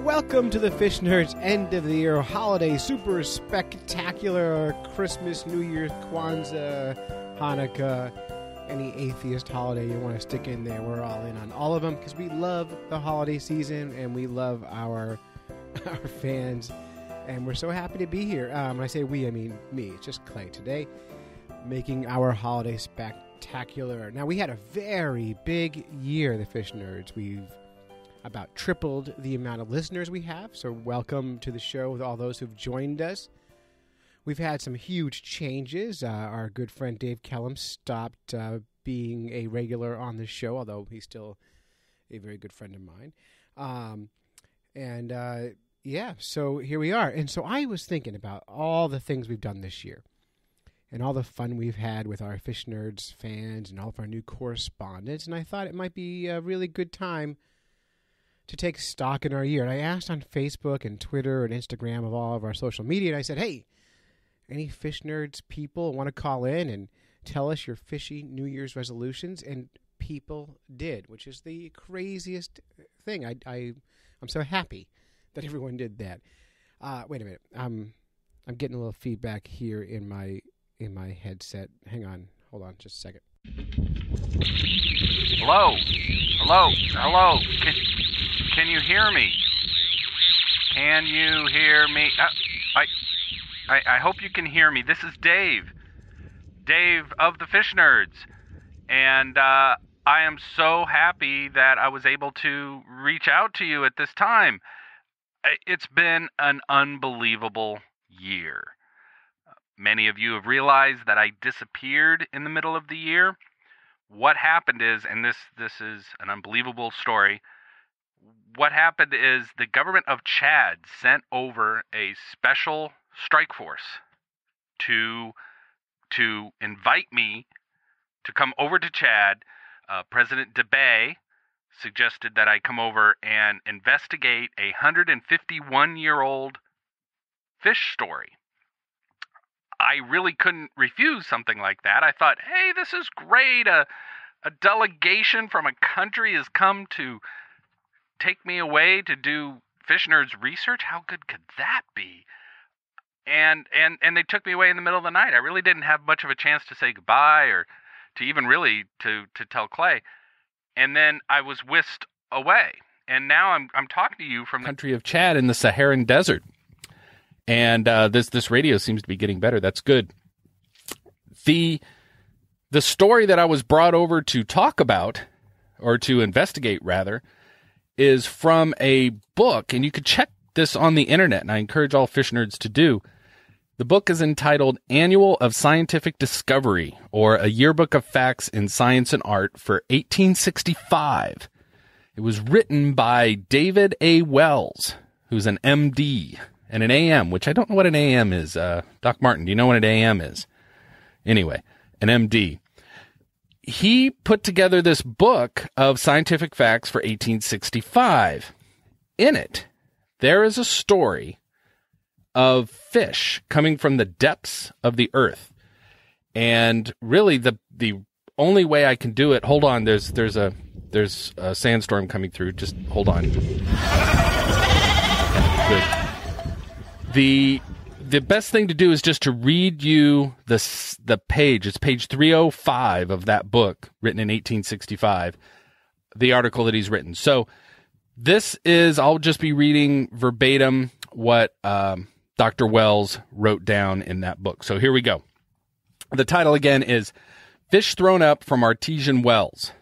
Welcome to the Fish Nerds End of the Year Holiday Super Spectacular Christmas, New Year's, Kwanzaa, Hanukkah, any atheist holiday you want to stick in there. We're all in on all of them because we love the holiday season and we love our fans. And we're so happy to be here. When I say we, I mean me. It's just Clay today making our holiday spectacular. Now, we had a very big year, the Fish Nerds. We've about tripled the amount of listeners we have, so welcome to the show with all those who've joined us. We've had some huge changes. Our good friend Dave Kellum stopped being a regular on the show, although he's still a very good friend of mine. So here we are. And so I was thinking about all the things we've done this year and all the fun we've had with our Fish Nerds fans and all of our new correspondents, and I thought it might be a really good time to take stock in our year. And I asked on Facebook and Twitter and Instagram of all of our social media, and I said, hey, any Fish Nerds people want to call in and tell us your fishy New Year's resolutions? And people did, which is the craziest thing. I'm so happy that everyone did that. Wait a minute. I'm getting a little feedback here in my headset. Hang on. Hold on just a second. Hello? Can you hear me? Can you hear me? I hope you can hear me. This is Dave of the Fish Nerds, and I am so happy that I was able to reach out to you at this time. It's been an unbelievable year. Many of you have realized that I disappeared in the middle of the year. What happened is, and this is an unbelievable story, what happened is the government of Chad sent over a special strike force to invite me to come over to Chad. President Debay suggested that I come over and investigate a 151-year-old fish story. I really couldn't refuse something like that. I thought, hey, this is great. A delegation from a country has come to take me away to do Fish Nerds research. How good could that be? And they took me away in the middle of the night. I really didn't have much of a chance to say goodbye or to even really to tell Clay. And then I was whisked away. And now I'm talking to you from the country of Chad in the Saharan desert. And this radio seems to be getting better. That's good. The story that I was brought over to talk about, or to investigate rather, is from a book, and you could check this on the internet, and I encourage all Fish Nerds to do. The book is entitled Annual of Scientific Discovery, or A Yearbook of Facts in Science and Art for 1865. It was written by David A. Wells, who's an MD, and an AM, which I don't know what an AM is. Doc Martin, do you know what an AM is? Anyway, an MD. He put together this book of scientific facts for 1865. In it, there is a story of fish coming from the depths of the earth. And really, the only way I can do it, hold on, there's a sandstorm coming through. Just hold on. Good. The best thing to do is just to read you the page. It's page 305 of that book, written in 1865, the article that he's written. So this is, I'll just be reading verbatim what Dr. Wells wrote down in that book. So here we go. The title again is Fish Thrown Up from Artesian Wells.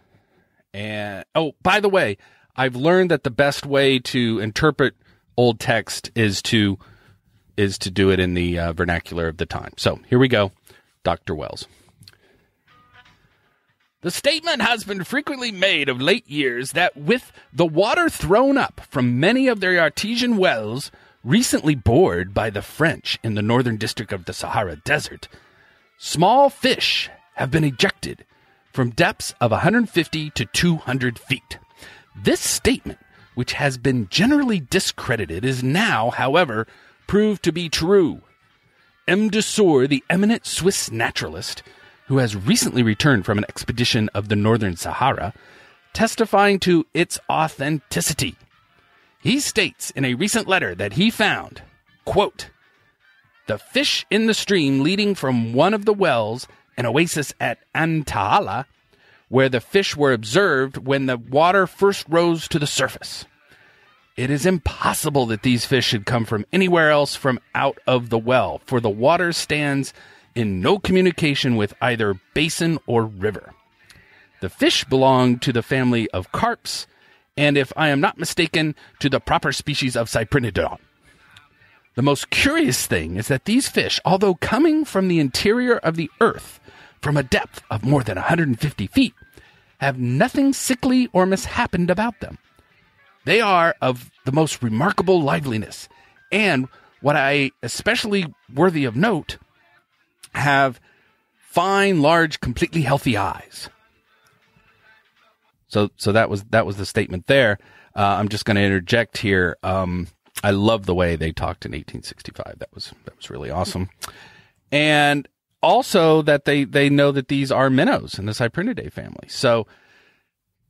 And, oh, by the way, I've learned that the best way to interpret old text is to do it in the vernacular of the time. So here we go, Dr. Wells. The statement has been frequently made of late years that with the water thrown up from many of their artesian wells recently bored by the French in the northern district of the Sahara Desert, small fish have been ejected from depths of 150 to 200 feet. This statement, which has been generally discredited, is now, however, proved to be true. M. de Sour, the eminent Swiss naturalist, who has recently returned from an expedition of the northern Sahara, testifying to its authenticity. He states in a recent letter that he found, quote, the fish in the stream leading from one of the wells, an oasis at Antahala, where the fish were observed when the water first rose to the surface. It is impossible that these fish should come from anywhere else from out of the well, for the water stands in no communication with either basin or river. The fish belong to the family of carps, and if I am not mistaken, to the proper species of Cyprinodon. The most curious thing is that these fish, although coming from the interior of the earth from a depth of more than 150 feet, have nothing sickly or mishappened about them. They are of the most remarkable liveliness, and what I especially worthy of note, have fine, large, completely healthy eyes. So that was the statement there. I'm just going to interject here. I love the way they talked in 1865. That was really awesome. And also that they know that these are minnows in the Cyprinidae family. So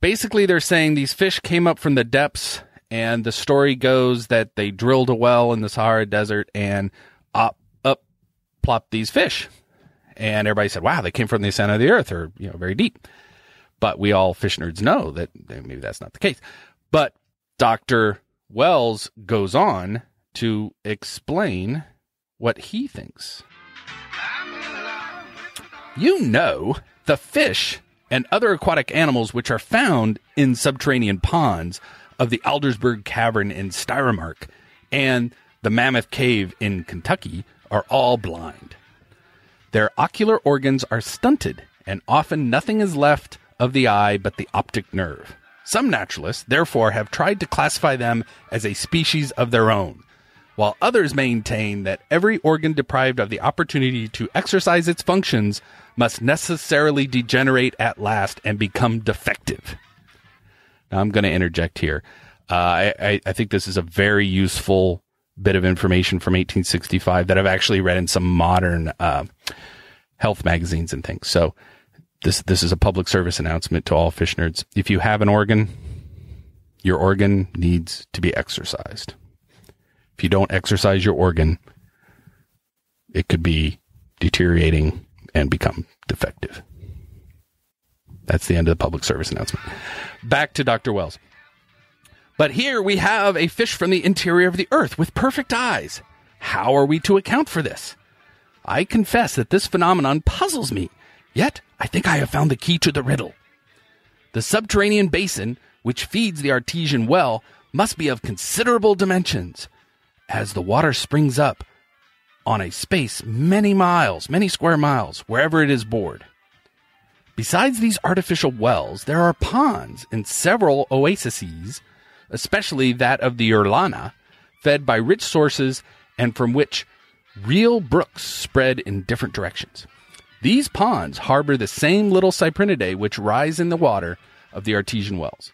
basically they're saying these fish came up from the depths, and the story goes that they drilled a well in the Sahara Desert and up plopped these fish. And everybody said, wow, they came from the center of the earth, or very deep. But we all fish nerds know that maybe that's not the case. But Dr. Wells goes on to explain what he thinks. The fish and other aquatic animals which are found in subterranean ponds of the Aldersburg Cavern in Steiermark and the Mammoth Cave in Kentucky are all blind. Their ocular organs are stunted, and often nothing is left of the eye but the optic nerve. Some naturalists, therefore, have tried to classify them as a species of their own, while others maintain that every organ deprived of the opportunity to exercise its functions must necessarily degenerate at last and become defective. Now, I'm going to interject here. I think this is a very useful bit of information from 1865 that I've actually read in some modern health magazines and things. So this is a public service announcement to all fish nerds. If you have an organ, your organ needs to be exercised. If you don't exercise your organ, it could be deteriorating and become defective. That's the end of the public service announcement. Back to Dr. Wells. But here we have a fish from the interior of the earth with perfect eyes. How are we to account for this? I confess that this phenomenon puzzles me, yet I think I have found the key to the riddle. The subterranean basin, which feeds the artesian well, must be of considerable dimensions, as the water springs up on a space many square miles, wherever it is bored. Besides these artificial wells, there are ponds in several oases, especially that of the Urlana, fed by rich sources and from which real brooks spread in different directions. These ponds harbor the same little Cyprinidae which rise in the water of the artesian wells,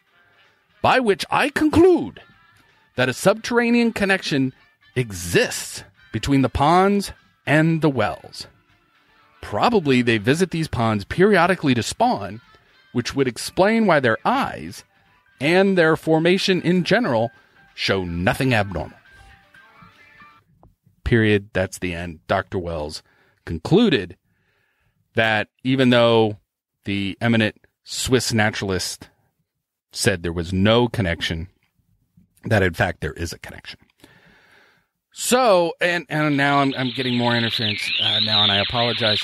by which I conclude that a subterranean connection exists between the ponds and the wells. Probably they visit these ponds periodically to spawn, which would explain why their eyes and their formation in general show nothing abnormal. Period. That's the end. Dr. Wells concluded that even though the eminent Swiss naturalist said there was no connection, that in fact there is a connection. So, and now I'm getting more interference now, and I apologize.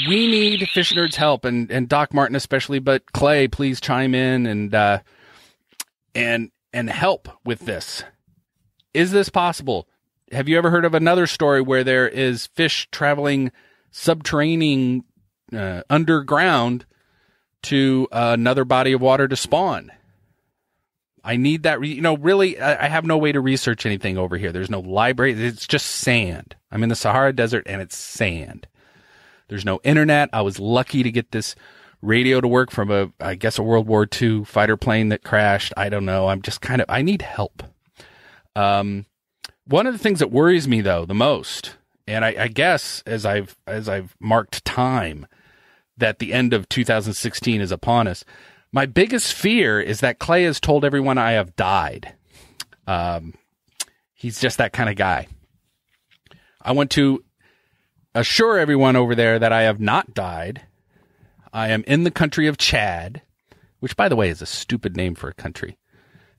We need Fish Nerds' help, and Doc Martin especially, but Clay, please chime in and help with this. Is this possible? Have you ever heard of another story where there is fish traveling subterranean underground to another body of water to spawn? I need that. Really, I have no way to research anything over here. There's no library. It's just sand. I'm in the Sahara Desert, and it's sand. There's no internet. I was lucky to get this radio to work from a World War II fighter plane that crashed. I don't know. I need help. One of the things that worries me, though, the most, and I guess as I've marked time, that the end of 2016 is upon us. My biggest fear is that Clay has told everyone I have died. He's just that kind of guy. I want to assure everyone over there that I have not died. I am in the country of Chad, which, by the way, is a stupid name for a country.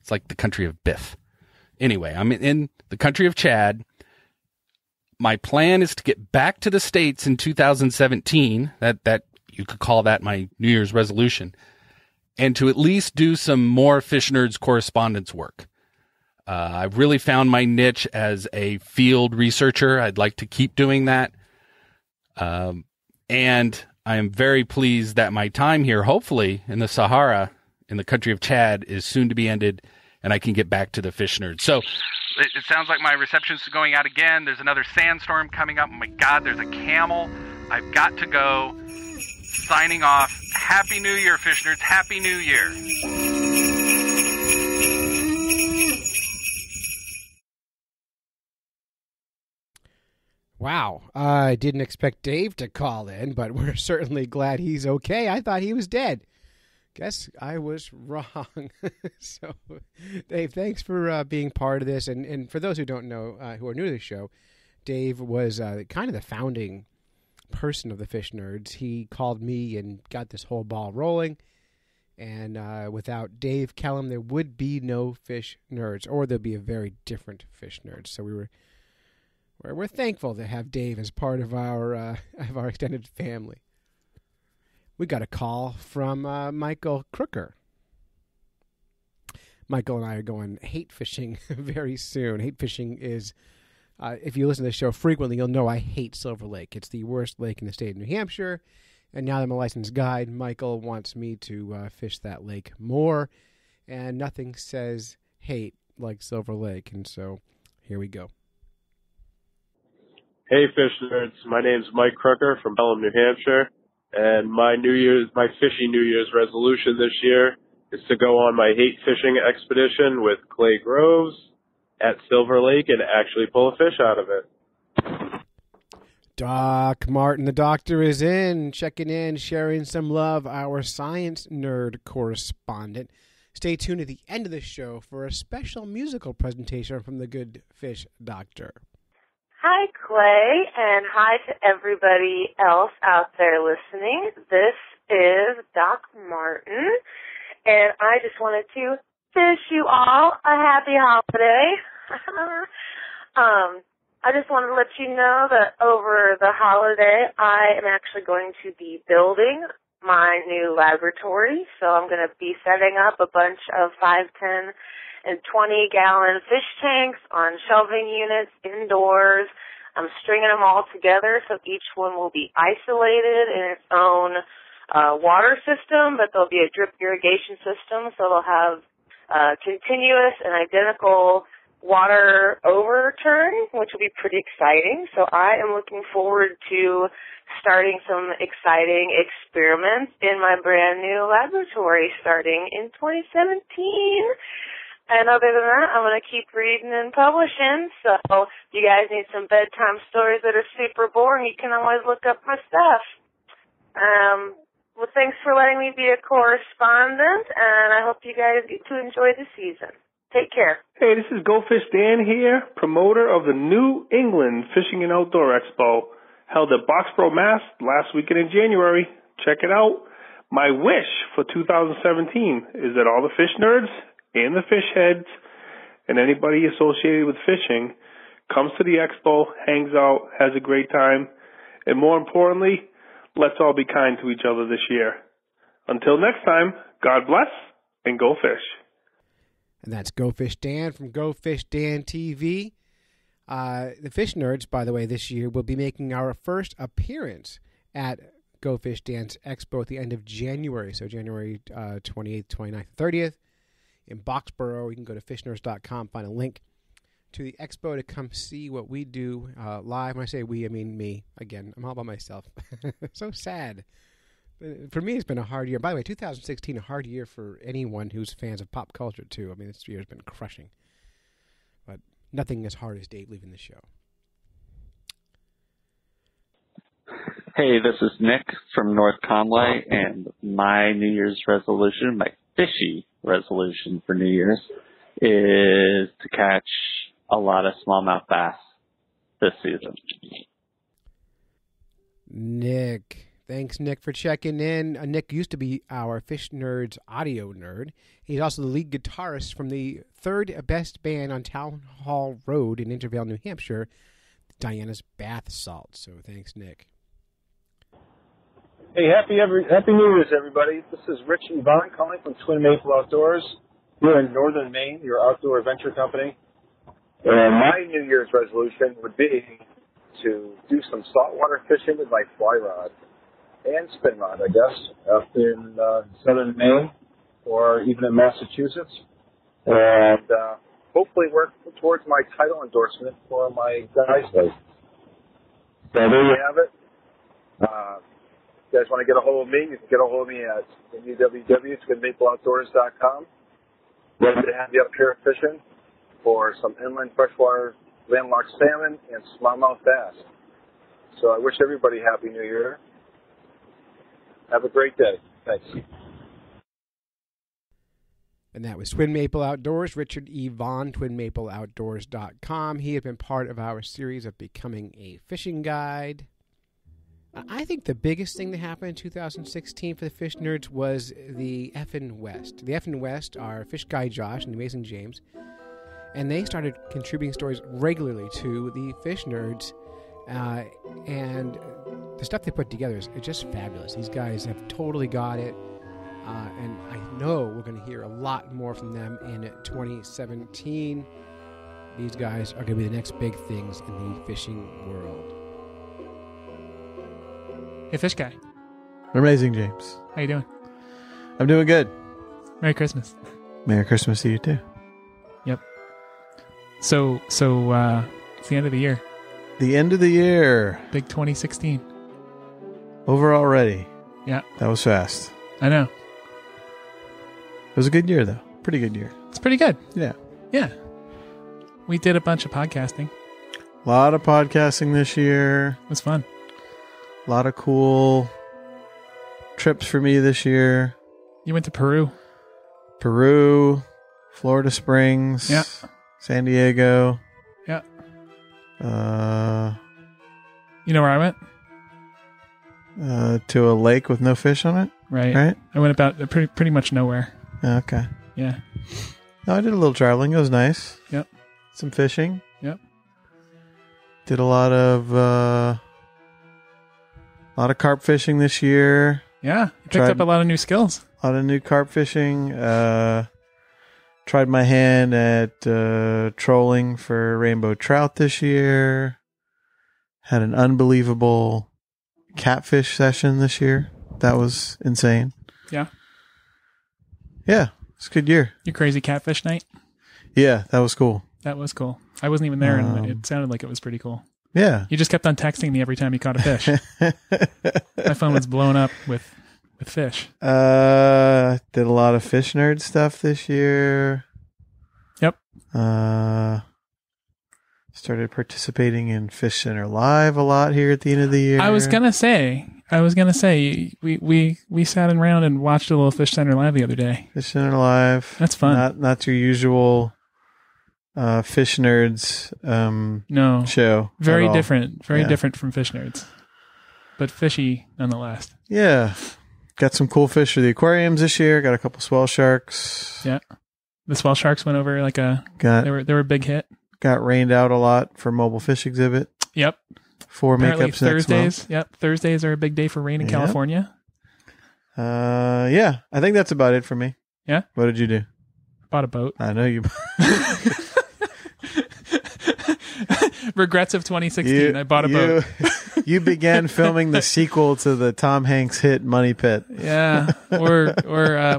It's like the country of Biff. Anyway, I'm in the country of Chad. My plan is to get back to the States in 2017. That you could call that my New Year's resolution, and to at least do some more Fish Nerds correspondence work. I've really found my niche as a field researcher. I'd like to keep doing that. And I am very pleased that my time here, hopefully in the Sahara, in the country of Chad, is soon to be ended, and I can get back to the Fish Nerds. So it sounds like my reception's going out again. There's another sandstorm coming up. Oh my God, there's a camel. I've got to go. Signing off. Happy New Year, Fish Nerds. Happy New Year. Wow. I didn't expect Dave to call in, but we're certainly glad he's okay. I thought he was dead. Guess I was wrong. So, Dave, thanks for being part of this. And for those who don't know, who are new to the show, Dave was kind of the founding person of the Fish Nerds. He called me and got this whole ball rolling. And without Dave Kellum, there would be no Fish Nerds, or there'd be a very different Fish Nerds. So we're thankful to have Dave as part of our extended family. We got a call from Michael Crooker. Michael and I are going hate fishing very soon. Hate fishing is, if you listen to the show frequently, you'll know I hate Silver Lake. It's the worst lake in the state of New Hampshire. And now that I'm a licensed guide, Michael wants me to fish that lake more. And nothing says hate like Silver Lake. And so here we go. Hey, Fish Nerds. My name's Mike Crooker from Pelham, New Hampshire. And my fishy New Year's resolution this year is to go on my hate fishing expedition with Clay Groves at Silver Lake and actually pull a fish out of it. Doc Martin, the doctor, is checking in, sharing some love, our science nerd correspondent. Stay tuned at the end of the show for a special musical presentation from the good fish doctor. Hi, Clay, and hi to everybody else out there listening. This is Doc Martin, and I just wanted to wish you all a happy holiday. I just wanted to let you know that over the holiday, I am actually going to be building my new laboratory. So I'm going to be setting up a bunch of 5, 10, and 20-gallon fish tanks on shelving units indoors. I'm stringing them all together so each one will be isolated in its own water system, but there'll be a drip irrigation system, so they'll have continuous and identical water overturn, which will be pretty exciting. So I am looking forward to starting some exciting experiments in my brand new laboratory starting in 2017. And other than that, I'm going to keep reading and publishing. So if you guys need some bedtime stories that are super boring, you can always look up my stuff. Well, thanks for letting me be a correspondent, and I hope you guys get to enjoy the season. Take care. Hey, this is Go Fish Dan here, promoter of the New England Fishing and Outdoor Expo, held at Boxborough, Mass. last weekend in January. Check it out. My wish for 2017 is that all the fish nerds and the fish heads and anybody associated with fishing comes to the expo, hangs out, has a great time, and more importantly, let's all be kind to each other this year. Until next time, God bless and go fish. And that's Go Fish Dan from Go Fish Dan TV. The Fish Nerds, by the way, this year will be making our first appearance at Go Fish Dan's Expo at the end of January. So January 28th, 29th, 30th. In Boxborough. You can go to fishnerds.com, find a link to the expo to come see what we do live. When I say we, I mean me. Again, I'm all by myself. So sad. For me, it's been a hard year. By the way, 2016, a hard year for anyone who's fans of pop culture, too. I mean, this year's been crushing. But nothing as hard as Dave leaving the show. Hey, this is Nick from North Conway, and my New Year's resolution, my fishy resolution for New Year's, is to catch a lot of smallmouth bass this season. Nick. Thanks, Nick, for checking in. Nick used to be our Fish Nerds audio nerd. He's also the lead guitarist from the third best band on Town Hall Road in Intervale, New Hampshire, Diana's Bath Salts. So thanks, Nick. Hey, Happy New Year's, everybody. This is Rich Yvonne calling from Twin Maple Outdoors. We're in northern Maine, your outdoor adventure company. And my New Year's resolution would be to do some saltwater fishing with my fly rod and spin rod, I guess, up in southern Maine or even in Massachusetts. And hopefully work towards my title endorsement for my guy's license. So there you have it. If you guys want to get a hold of me, you can get a hold of me at www.twinmapleoutdoors.com. Love to have you up here fishing for some inland freshwater landlocked salmon and smallmouth bass. So I wish everybody Happy New Year. Have a great day. Thanks. And that was Twin Maple Outdoors, Richard E. Vaughn, twinmapleoutdoors.com. He had been part of our series of becoming a fishing guide. I think the biggest thing that happened in 2016 for the Fish Nerds was the Effin' West. The Effin' West are Fish Guy Josh and Amazing James, and they started contributing stories regularly to the Fish Nerds, and the stuff they put together is just fabulous. These guys have totally got it, and I know we're going to hear a lot more from them in 2017. These guys are going to be the next big things in the fishing world. Hey, Fish Guy. Amazing James. How you doing? I'm doing good. Merry Christmas. Merry Christmas to you too. Yep. So it's the end of the year. The end of the year. Big 2016. Over already. Yeah. That was fast. I know. It was a good year though. Pretty good year. It's pretty good. Yeah. Yeah. We did a bunch of podcasting. A lot of podcasting this year. It was fun. A lot of cool trips for me this year. You went to Peru, Florida Springs, yeah, San Diego. Yeah. You know where I went? To a lake with no fish on it. Right. I went about pretty much nowhere. Okay. Yeah. No, I did a little traveling. It was nice. Yep. Some fishing. Yep. Did a lot of carp fishing this year. Yeah, you picked up a lot of new skills. A lot of new carp fishing. Tried my hand at trolling for rainbow trout this year. Had an unbelievable catfish session this year. That was insane. Yeah. Yeah, it's a good year. Your crazy catfish night? Yeah, that was cool. That was cool. I wasn't even there, and it sounded like it was pretty cool. Yeah. You just kept on texting me every time you caught a fish. My phone was blown up with fish. Did a lot of Fish Nerd stuff this year. Yep. Started participating in Fish Center Live a lot here at the end of the year. I was gonna say we sat around and watched a little Fish Center Live the other day. Fish Center Live. That's fun. Not your usual Fish Nerds no show. Very different. Very different from Fish Nerds. But fishy nonetheless. Yeah. Got some cool fish for the aquariums this year. Got a couple swell sharks. Yeah. The swell sharks went over like they were a big hit. Got rained out a lot for mobile fish exhibit. Yep. 4 Apparently makeups Thursdays. next month. Yep. Thursdays are a big day for rain in California. Yeah. I think that's about it for me. Yeah. What did you do? Bought a boat. I know you. Regrets of 2016. I bought a boat. You began filming the sequel to the Tom Hanks hit Money Pit. Yeah. Or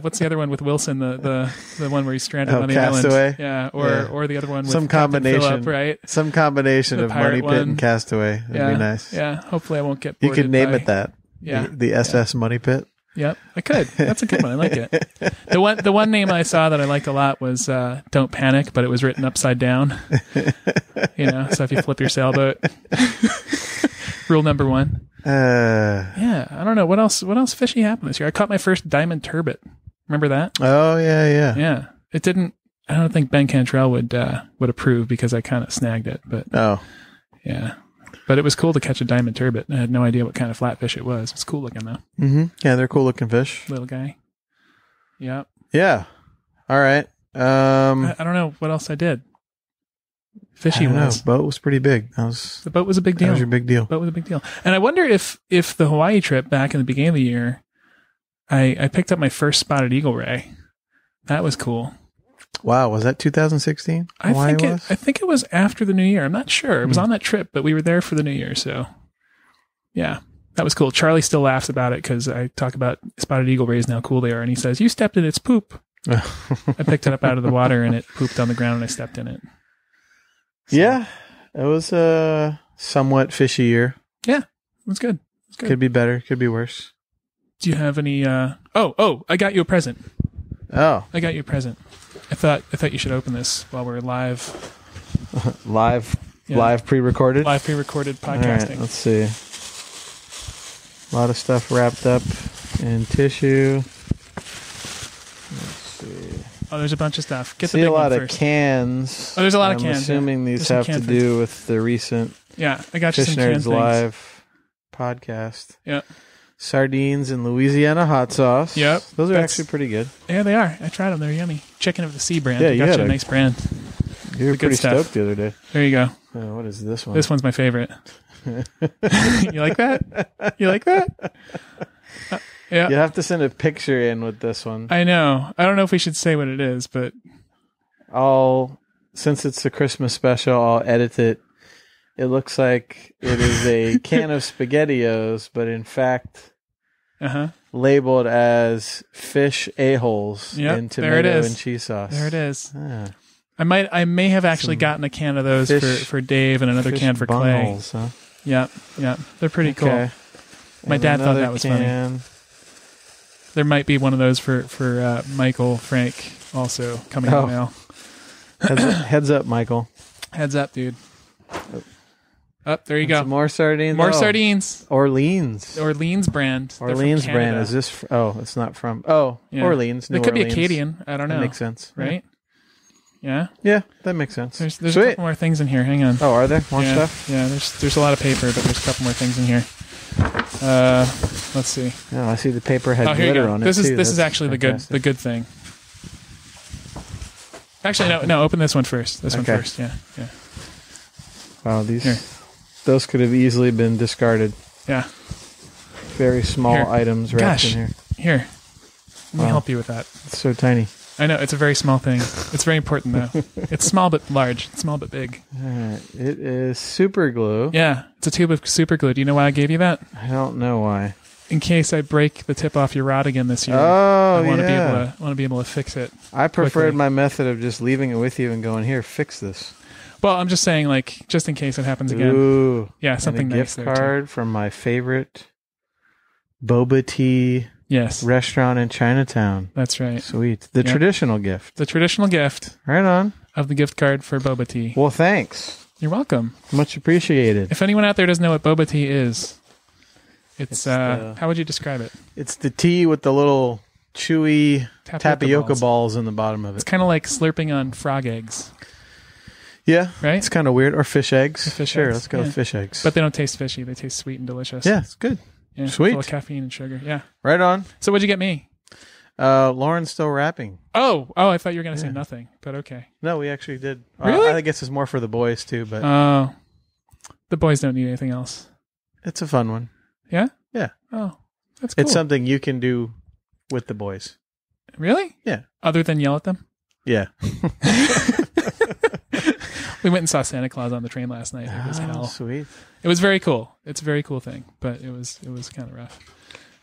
what's the other one with Wilson? The one where he's stranded on the Castaway? island. Yeah. Or the other one with some Captain combination, Phillip, right? Some combination The of Money pirate Pit one. and Castaway. That'd be nice. Yeah. Hopefully I won't get You boarded could name by- it that. Yeah. The SS Money Pit. Yep, I could. That's a good one. I like it. The one name I saw that I liked a lot was "Don't Panic," but it was written upside down. So if you flip your sailboat, rule number 1. Yeah, I don't know what else fishy happened this year. I caught my first diamond turbot. Remember that? Oh yeah. Yeah, it didn't. I don't think Ben Cantrell would approve because I kind of snagged it. But yeah. But it was cool to catch a diamond turbot. I had no idea what kind of flatfish it was. It's cool looking though. Mm-hmm. Yeah, they're cool looking fish. Little guy. Yep. Yeah. All right. I don't know what else I did. Fishy was. Boat was pretty big. The boat was a big deal. That was your big deal. Boat was a big deal. And I wonder if the Hawaii trip back in the beginning of the year, I picked up my first spotted eagle ray. That was cool. Wow, was that 2016? I think it was after the New Year. I'm not sure. It was on that trip, but we were there for the New Year, so yeah, that was cool. Charlie still laughs about it because I talk about spotted eagle rays and how cool they are, and he says, "You stepped in its poop." I picked it up out of the water and it pooped on the ground, and I stepped in it. So, yeah, it was a somewhat fishy year. Yeah, it was good. Could be better. Could be worse. Do you have any? Oh! I got you a present. Oh, I got you a present. I thought you should open this while we're live. Live pre-recorded? Live pre-recorded podcasting. All right, let's see. A lot of stuff wrapped up in tissue. Let's see. Oh, there's a bunch of stuff. Get the big one first. Cans. Oh, there's a lot of cans. I'm assuming these have to do with the recent I got you Fish some Nerds can Live things. podcast. Yeah. Sardines and Louisiana hot sauce. Yep. Those are actually pretty good. Yeah, they are. I tried them. They're yummy. Chicken of the Sea brand. Yeah, I got you a nice brand. You were pretty stoked the other day. There you go. Oh, what is this one? This one's my favorite. You like that? You like that? Yeah. You have to send a picture in with this one. I know. I don't know if we should say what it is, but since it's a Christmas special, I'll edit it. It looks like it is a can of SpaghettiOs, but in fact, labeled as fish a-holes in tomato and cheese sauce. There it is. I may have actually gotten a can of those for Dave and another can for Clay. Huh? Yeah. They're pretty cool. My dad thought that was funny. There might be one of those for Michael Frank also coming in the mail. Heads up, Michael. Heads up, dude. There you go. Some more sardines. Sardines. Orleans brand. Orleans brand. Is this? It's not from. Orleans. It could be Acadian. I don't know. That makes sense. Right? Yeah. Yeah, that makes sense. There's a couple more things in here. Hang on. Oh, are there more stuff? Yeah. There's a lot of paper, but there's a couple more things in here. Let's see. Oh, I see the paper had glitter on it. This is actually the good thing. Actually, no. Open this one first. One first. Yeah. Wow, those could have easily been discarded. Yeah. Very small items wrapped in here. Here. Let me help you with that. It's so tiny. I know, it's a very small thing. It's very important, though. It's small but large. It's small but big. It is super glue. Yeah, it's a tube of super glue. Do you know why I gave you that? I don't know why. In case I break the tip off your rod again this year. Oh, I want to be able to fix it. I preferred my method of just leaving it with you and going, here, fix this. Well, I'm just saying, just in case it happens again. Ooh. Yeah, something nice there, gift card from my favorite boba tea restaurant in Chinatown. That's right. Sweet. The traditional gift. The traditional gift. Right on. Of the gift card for boba tea. Well, thanks. You're welcome. Much appreciated. If anyone out there doesn't know what boba tea is, it's how would you describe it? It's the tea with the little chewy tapioca balls in the bottom of it. It's kind of like slurping on frog eggs. Yeah, right. It's kind of weird. Or fish eggs. Sure, let's go with fish eggs. But they don't taste fishy. They taste sweet and delicious. Yeah, it's good. Yeah, sweet. Full of caffeine and sugar. Yeah. Right on. So what'd you get me? Lauren's still rapping. Oh! I thought you were going to say nothing, but okay. No, we actually did. Really? I guess it's more for the boys too, but the boys don't need anything else. It's a fun one. Yeah. Yeah. Oh, that's cool. It's something you can do with the boys. Really? Yeah. Other than yell at them? Yeah. We went and saw Santa Claus on the train last night. It was hell. Sweet. It was very cool. It's a very cool thing, but it was kind of rough.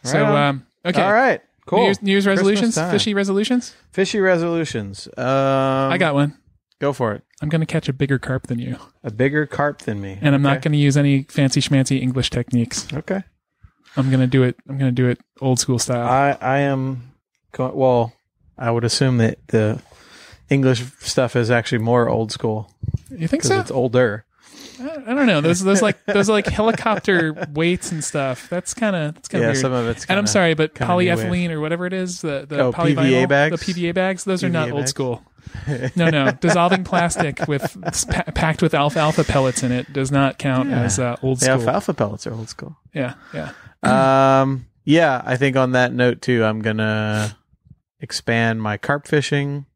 Right so, on. Okay. All right. Cool. New Year's resolutions? Fishy resolutions? Fishy resolutions. I got one. Go for it. I'm going to catch a bigger carp than you. A bigger carp than me. And I'm not going to use any fancy schmancy English techniques. Okay. I'm going to do it old school style. I am well, I would assume that the English stuff is actually more old school. You think so? It's older. I don't know. Those like helicopter weights and stuff. That's kind of weird. Some of it's. And I'm sorry, but polyethylene or whatever it is, the PVA polyvinyl, bags, the PVA bags. Those are not PVA old bags? school. No, dissolving plastic with packed with alfalfa pellets in it does not count as old school. Yeah, alfalfa pellets are old school. Yeah. Yeah, I think on that note too, I'm gonna expand my carp fishing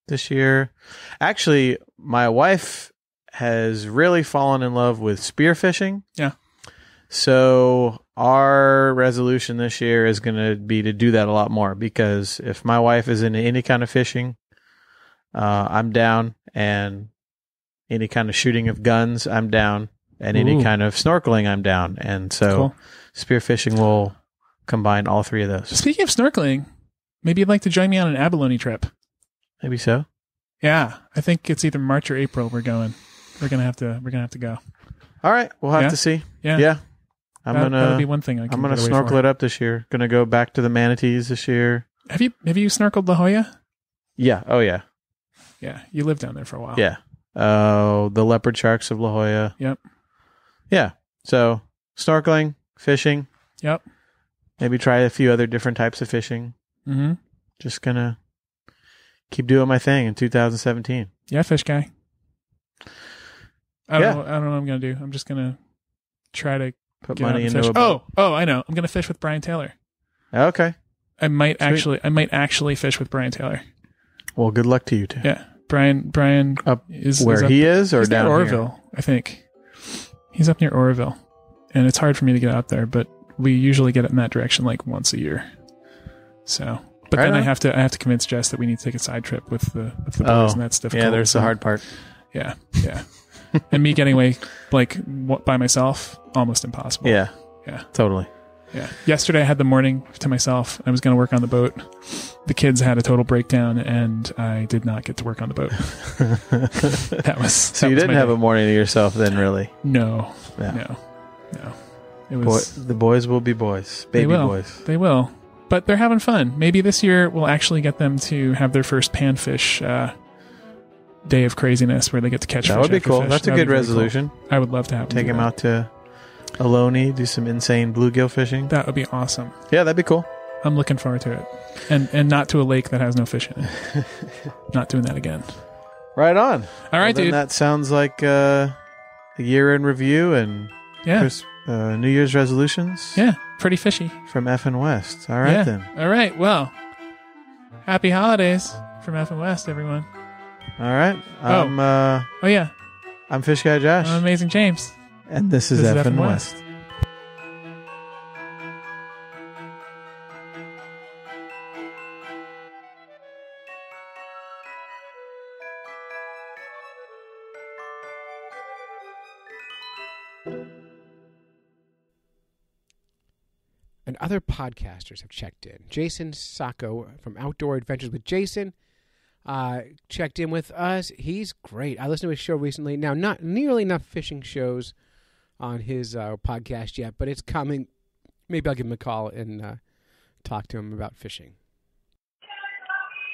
this year. Actually, my wife has really fallen in love with spear fishing. Yeah. So our resolution this year is going to be to do that a lot more, because if my wife is into any kind of fishing, I'm down, and any kind of shooting of guns, I'm down, and any kind of snorkeling, I'm down. And so spear fishing will combine all three of those. Speaking of snorkeling, maybe you'd like to join me on an abalone trip. Maybe so. Yeah, I think it's either March or April. We're going. We're gonna have to go. All right, we'll have to see. Yeah. That'll be one thing. I'm gonna snorkel it up this year. Gonna go back to the manatees this year. Have you snorkeled La Jolla? Yeah. Oh yeah. Yeah, you lived down there for a while. Yeah. The leopard sharks of La Jolla. Yep. Yeah. So snorkeling, fishing. Yep. Maybe try a few other different types of fishing. Mm-hmm. Just gonna keep doing my thing in 2017. Yeah, fish guy. I don't know what I'm gonna do. I'm just gonna try to put get money out and into fish. a boat. Oh, I know. I'm gonna fish with Brian Taylor. Okay. I might actually fish with Brian Taylor. Well, good luck to you two. Yeah, Brian up is where up, he is, or he's down near here? Oroville, I think. He's up near Oroville, and it's hard for me to get out there. But we usually get it in that direction like once a year. So, but then I have to convince Jess that we need to take a side trip with the boys, and that's difficult. Yeah, there's the hard part. Yeah. And me getting away by myself, almost impossible. Yeah, totally. Yeah. Yesterday I had the morning to myself. I was going to work on the boat. The kids had a total breakdown, and I did not get to work on the boat. So you didn't have a morning to yourself then, really? No. It was the boys will be boys, baby boys. They will, but they're having fun. Maybe this year we'll actually get them to have their first panfish day of craziness, where they get to catch. That would be cool. That's a good resolution. Cool. I would love to have take them out to Ohlone, do some insane bluegill fishing. That would be awesome. Yeah, that'd be cool. I'm looking forward to it, and not to a lake that has no fish in it. Not doing that again. Right on. All right, dude. That sounds like a year in review and New Year's resolutions. Yeah, pretty fishy from F and West. All right then. All right. Well, happy holidays from F and West, everyone. All right. I'm Fish Guy Josh. I'm Amazing James. And this is F and West. And other podcasters have checked in. Jason Sacco from Outdoor Adventures with Jason checked in with us. He's great. I listened to his show recently. Now, not nearly enough fishing shows on his podcast yet, but it's coming. Maybe I'll give him a call and talk to him about fishing.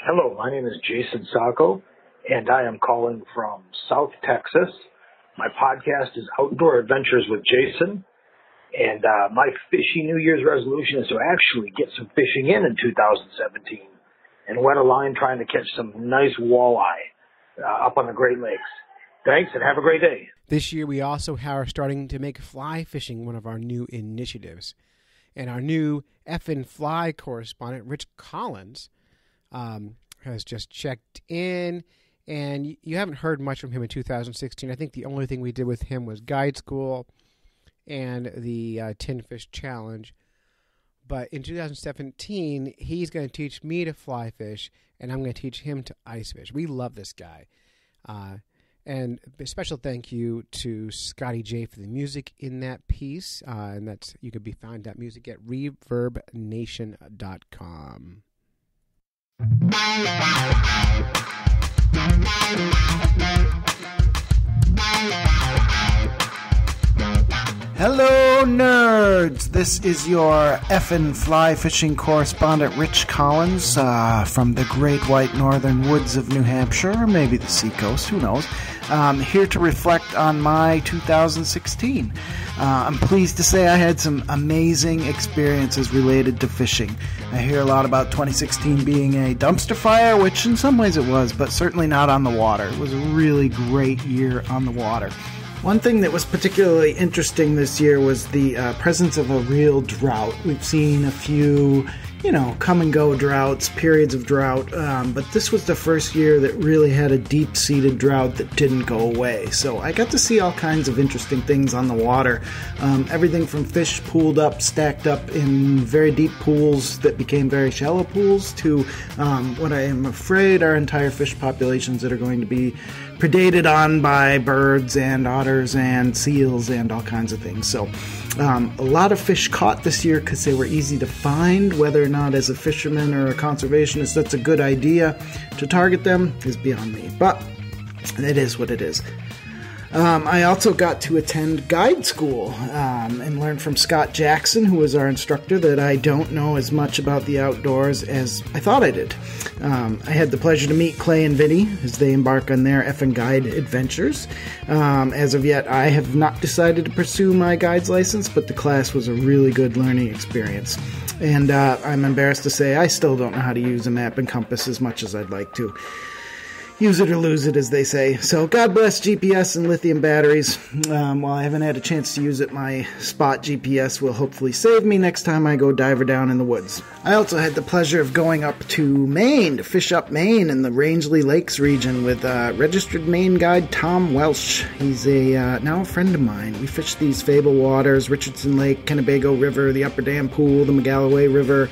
Hello, my name is Jason Sacco, and I am calling from South Texas. My podcast is Outdoor Adventures with Jason. And my fishy New Year's resolution is to actually get some fishing in 2017 and wet a line trying to catch some nice walleye up on the Great Lakes. Thanks, and have a great day. This year, we also are starting to make fly fishing one of our new initiatives. And our new F&Fly Fly correspondent, Rich Collins, has just checked in. And you haven't heard much from him in 2016. I think the only thing we did with him was guide school and the Tin Fish Challenge. But in 2017, he's going to teach me to fly fish, and I'm going to teach him to ice fish. We love this guy. And a special thank you to Scotty J for the music in that piece. And that's you can find that music at ReverbNation.com. Hello, nerds! This is your effin' fly fishing correspondent Rich Collins from the great white northern woods of New Hampshire, or maybe the seacoast, who knows, here to reflect on my 2016. I'm pleased to say I had some amazing experiences related to fishing. I hear a lot about 2016 being a dumpster fire, which in some ways it was, but certainly not on the water. It was a really great year on the water. One thing that was particularly interesting this year was the presence of a real drought. We've seen a few, come and go droughts, periods of drought, but this was the first year that really had a deep-seated drought that didn't go away. So I got to see all kinds of interesting things on the water. Everything from fish pooled up, stacked up in very deep pools that became very shallow pools to what I am afraid are entire fish populations that are going to be predated on by birds and otters and seals and all kinds of things. So a lot of fish caught this year because they were easy to find. Whether or not as a fisherman or a conservationist that's a good idea to target them is beyond me, but it is what it is. I also got to attend guide school and learn from Scott Jackson, who was our instructor, that I don't know as much about the outdoors as I thought I did. I had the pleasure to meet Clay and Vinny as they embark on their effing guide adventures. As of yet, I have not decided to pursue my guide's license, but the class was a really good learning experience. And I'm embarrassed to say I still don't know how to use a map and compass as much as I'd like to. Use it or lose it, as they say. So God bless GPS and lithium batteries. While I haven't had a chance to use it, my Spot GPS will hopefully save me next time I go diver down in the woods. I also had the pleasure of going up to Maine, to fish up Maine in the Rangeley Lakes region with registered Maine guide Tom Welsh. He's now a friend of mine. We fished these Fable waters, Richardson Lake, Kennebago River, the Upper Dam Pool, the McGalloway River,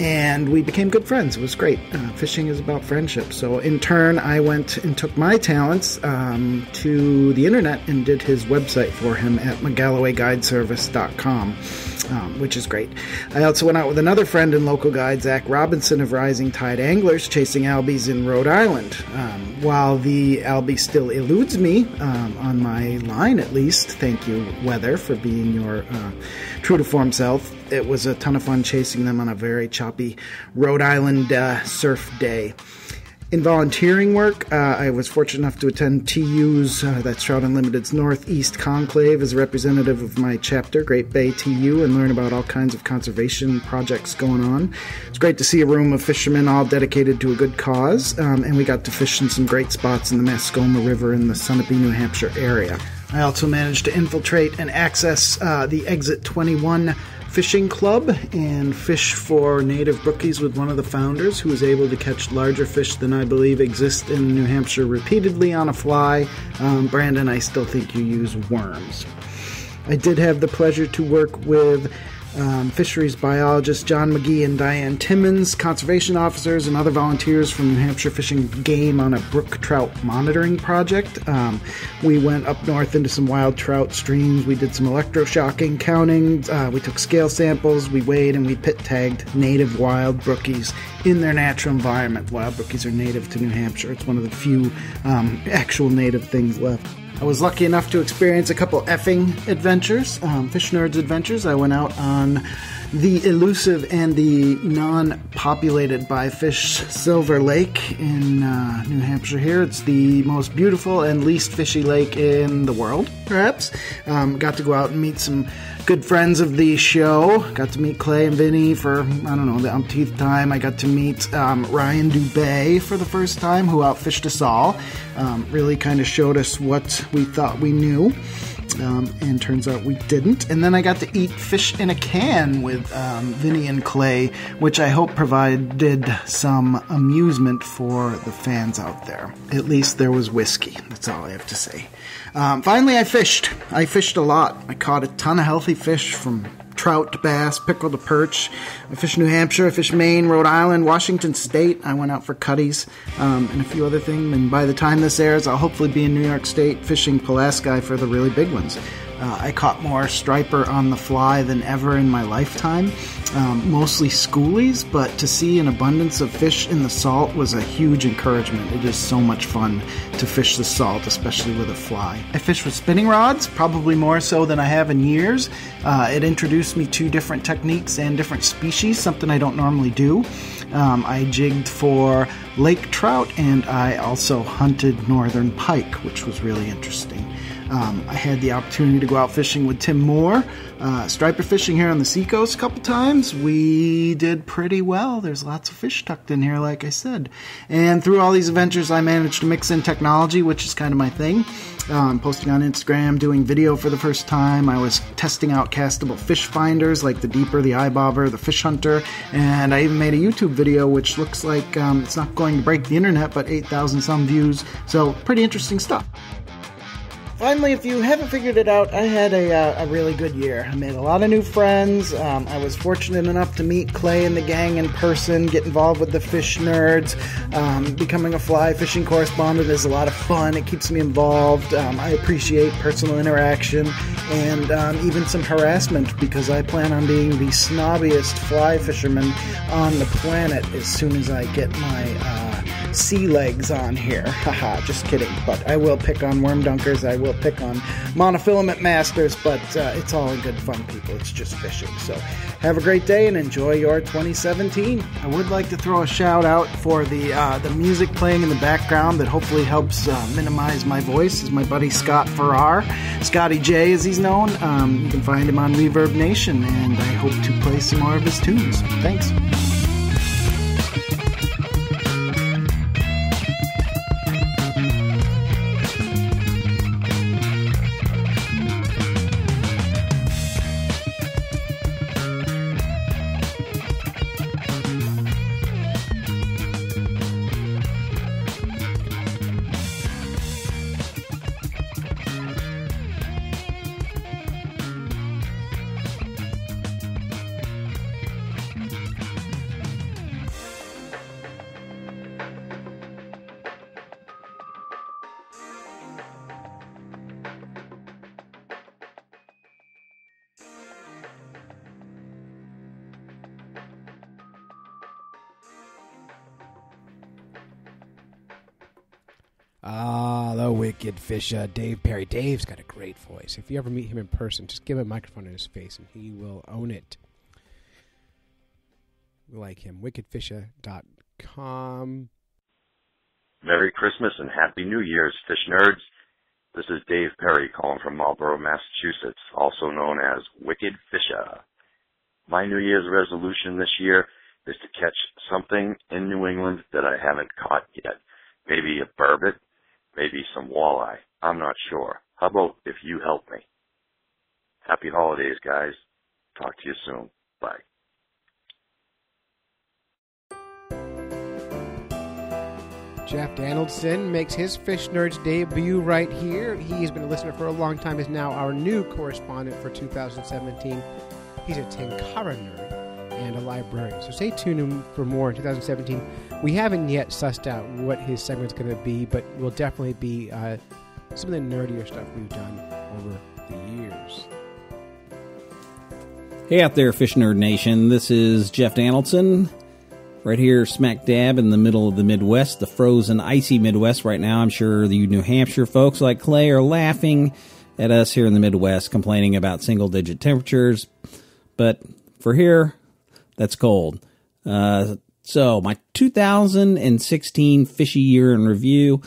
and we became good friends. It was great. Fishing is about friendship. So in turn, I went and took my talents to the internet and did his website for him at McGallowayGuideservice.com, which is great. I also went out with another friend and local guide, Zach Robinson of Rising Tide Anglers, chasing albies in Rhode Island. While the albie still eludes me, on my line at least, thank you, weather, for being your true to form self. It was a ton of fun chasing them on a very choppy Rhode Island surf day. In volunteering work, I was fortunate enough to attend TU's, that's Trout Unlimited's Northeast Conclave, as a representative of my chapter, Great Bay TU, and learn about all kinds of conservation projects going on. It's great to see a room of fishermen all dedicated to a good cause, and we got to fish in some great spots in the Mascoma River in the Sunapee, New Hampshire area. I also managed to infiltrate and access the Exit 21 Fishing Club and fish for native brookies with one of the founders, who was able to catch larger fish than I believe exist in New Hampshire repeatedly on a fly. Brandon, I still think you use worms. I did have the pleasure to work with fisheries biologists John McGee and Diane Timmons, conservation officers, and other volunteers from New Hampshire Fish and Game on a brook trout monitoring project. We went up north into some wild trout streams. We did some electroshocking counting. We took scale samples. We weighed and we pit tagged native wild brookies in their natural environment. Wild brookies are native to New Hampshire. It's one of the few actual native things left. I was lucky enough to experience a couple effing adventures, Fish Nerds adventures. I went out on the elusive and the non-populated by fish Silver Lake in New Hampshire here. It's the most beautiful and least fishy lake in the world, perhaps. Got to go out and meet some good friends of the show. Got to meet Clay and Vinny for, the umpteenth time. I got to meet Ryan Dubay for the first time, who outfished us all. Really kind of showed us what we thought we knew. And turns out we didn't. And then I got to eat fish in a can with Vinny and Clay, which I hope provided some amusement for the fans out there. At least there was whiskey. That's all I have to say. Finally, I fished. I fished a lot. I caught a ton of healthy fish, from trout to bass, pickerel to perch. I fished New Hampshire, I fished Maine, Rhode Island, Washington State. I went out for cutties and a few other things. And by the time this airs, I'll hopefully be in New York State fishing Pulaski for the really big ones. I caught more striper on the fly than ever in my lifetime, mostly schoolies, but to see an abundance of fish in the salt was a huge encouragement. It is so much fun to fish the salt, especially with a fly. I fish with spinning rods, probably more so than I have in years. It introduced me to different techniques and different species, something I don't normally do. I jigged for lake trout, and I also hunted northern pike, which was really interesting. I had the opportunity to go out fishing with Tim Moore, striper fishing here on the seacoast a couple times. We did pretty well. There's lots of fish tucked in here, like I said. And through all these adventures, I managed to mix in technology, which is kind of my thing. Posting on Instagram, doing video for the first time. I was testing out castable fish finders like the Deeper, the iBobber, the Fish Hunter, and I even made a YouTube video which looks like it's not going to break the internet, but 8,000 some views. So pretty interesting stuff. Finally, if you haven't figured it out, I had a really good year. I made a lot of new friends. I was fortunate enough to meet Clay and the gang in person, get involved with the fish nerds. Becoming a fly fishing correspondent is a lot of fun. It keeps me involved. I appreciate personal interaction and even some harassment because I plan on being the snobbiest fly fisherman on the planet as soon as I get my sea legs on here. Haha, just kidding. But I will pick on worm dunkers. I will pick on monofilament masters, but it's all in good fun, people. It's just fishing. So have a great day and enjoy your 2017. I would like to throw a shout out for the music playing in the background that hopefully helps minimize my voice. Is my buddy Scott Farrar, Scotty J as he's known. You can find him on Reverb Nation, and I hope to play some more of his tunes. Thanks. The wicked fisher, Dave Perry. Dave's got a great voice. If you ever meet him in person, just give him a microphone in his face and he will own it. We like him. wickedfisher.com. Merry Christmas and Happy New Year's, fish nerds. This is Dave Perry calling from Marlborough, Massachusetts, also known as Wicked Fisher. My New Year's resolution this year is to catch something in New England that I haven't caught yet. Maybe a burbot, maybe some walleye. I'm not sure. How about if you help me? Happy holidays, guys. Talk to you soon. Bye. Jeff Donaldson makes his Fish Nerds debut right here. He has been a listener for a long time, is now our new correspondent for 2017. He's a Tenkara nerd and a librarian. So stay tuned for more in 2017. We haven't yet sussed out what his segment's going to be, but will definitely be some of the nerdier stuff we've done over the years. Hey out there, Fish Nerd Nation. This is Jeff Donaldson, right here smack dab in the middle of the Midwest, the frozen, icy Midwest right now. I'm sure you New Hampshire folks like Clay are laughing at us here in the Midwest, complaining about single-digit temperatures. But for here, that's cold. So my 2016 fishy year in review,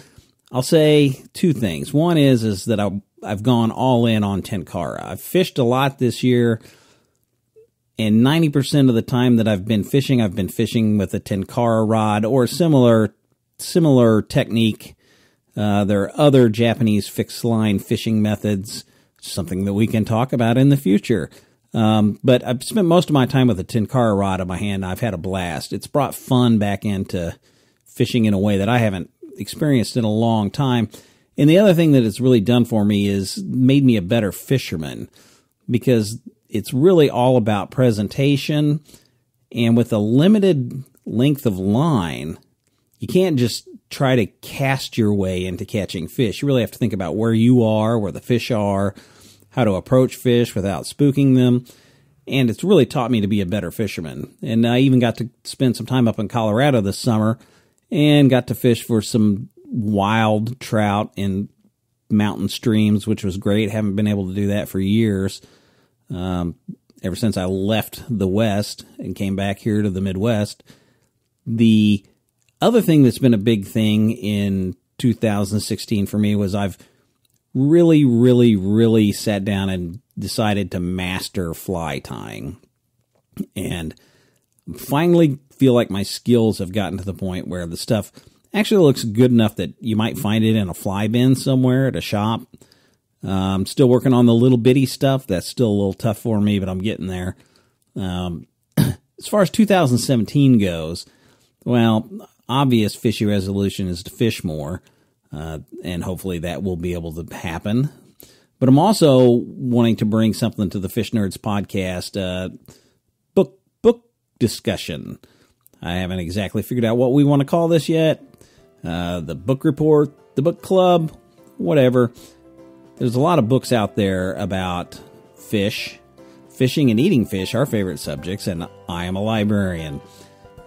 I'll say two things. One is that I've gone all in on Tenkara. I've fished a lot this year, and 90% of the time that I've been fishing with a Tenkara rod or similar technique. There are other Japanese fixed line fishing methods, something that we can talk about in the future. But I've spent most of my time with a Tenkara rod in my hand. I've had a blast. It's brought fun back into fishing in a way that I haven't experienced in a long time. And the other thing that it's really done for me is made me a better fisherman, because it's really all about presentation. And with a limited length of line, you can't just try to cast your way into catching fish. You really have to think about where you are, where the fish are, how to approach fish without spooking them. And it's really taught me to be a better fisherman. And I even got to spend some time up in Colorado this summer and got to fish for some wild trout in mountain streams, which was great. Haven't been able to do that for years. Ever since I left the West and came back here to the Midwest. The other thing that's been a big thing in 2016 for me was I've really sat down and decided to master fly tying. And finally feel like my skills have gotten to the point where the stuff actually looks good enough that you might find it in a fly bin somewhere at a shop. I'm still working on the little bitty stuff. That's still a little tough for me, but I'm getting there. As far as 2017 goes, well, obvious fishy resolution is to fish more, and hopefully that will be able to happen. But I'm also wanting to bring something to the Fish Nerds podcast, book discussion. I haven't exactly figured out what we want to call this yet. The book report, the book club, whatever. There's a lot of books out there about fish, fishing and eating fish, our favorite subjects, and I am a librarian.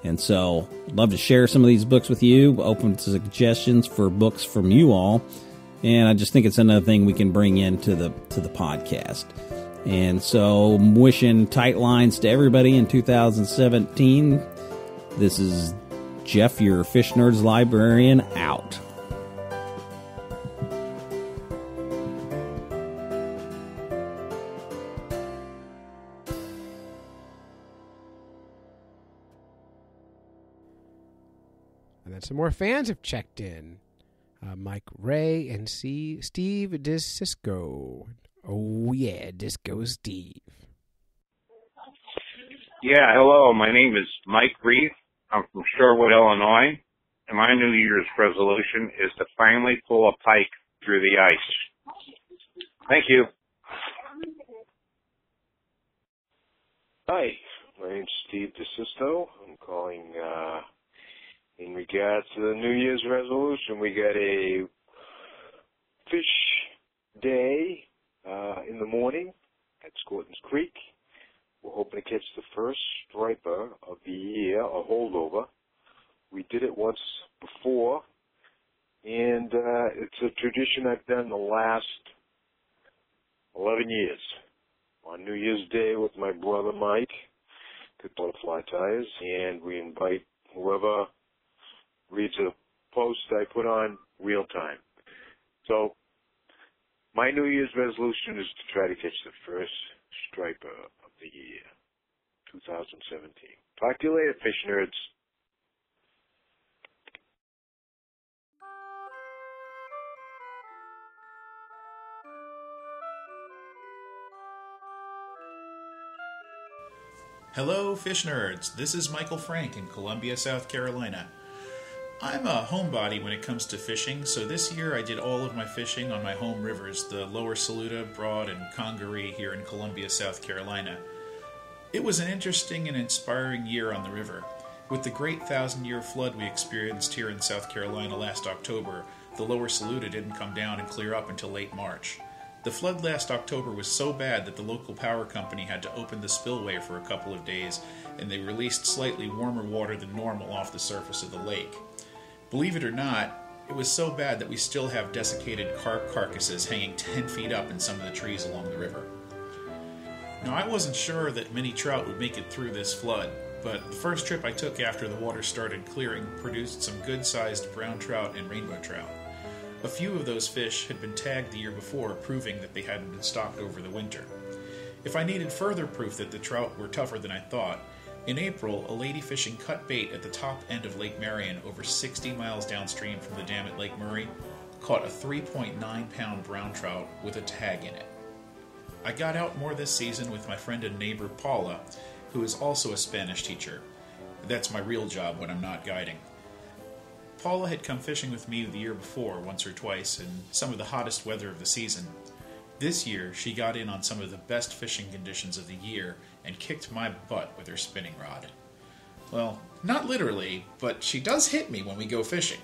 And so I'd love to share some of these books with you, open to suggestions for books from you all. And I just think it's another thing we can bring into the podcast. And so I'm wishing tight lines to everybody in 2017. This is Jeff, your Fish Nerds librarian, out. And then some more fans have checked in. Mike Ray and Steve DeSisco. Oh, yeah, Disco Steve. Yeah, hello. My name is Mike Reith. I'm from Sherwood, Illinois. And my New Year's resolution is to finally pull a pike through the ice. Thank you. Hi, my name's Steve DeSisto. I'm calling in regards to the New Year's resolution. We got a fish day in the morning at Scorton's Creek. We're hoping to catch the first striper of the year, a holdover. We did it once before, and it's a tradition I've done the last 11 years. On New Year's Day with my brother Mike, to butterfly ties, and we invite whoever reads a post I put on real time. So my New Year's resolution is to try to catch the first striper of the year, 2017. Talk to you later, Fish Nerds. Hello, Fish Nerds. This is Michael Frank in Columbia, South Carolina. I'm a homebody when it comes to fishing, so this year I did all of my fishing on my home rivers, the Lower Saluda, Broad, and Congaree here in Columbia, South Carolina. It was an interesting and inspiring year on the river. With the great 1,000-year flood we experienced here in South Carolina last October, the Lower Saluda didn't come down and clear up until late March. The flood last October was so bad that the local power company had to open the spillway for a couple of days, and they released slightly warmer water than normal off the surface of the lake. Believe it or not, it was so bad that we still have desiccated carp carcasses hanging 10 feet up in some of the trees along the river. Now, I wasn't sure that many trout would make it through this flood, but the first trip I took after the water started clearing produced some good-sized brown trout and rainbow trout. A few of those fish had been tagged the year before, proving that they hadn't been stocked over the winter. If I needed further proof that the trout were tougher than I thought, in April, a lady fishing cut bait at the top end of Lake Marion, over 60 miles downstream from the dam at Lake Murray, caught a 3.9-pound brown trout with a tag in it. I got out more this season with my friend and neighbor Paula, who is also a Spanish teacher. That's my real job when I'm not guiding. Paula had come fishing with me the year before, once or twice, in some of the hottest weather of the season. This year, she got in on some of the best fishing conditions of the year and kicked my butt with her spinning rod. Well, not literally, but she does hit me when we go fishing.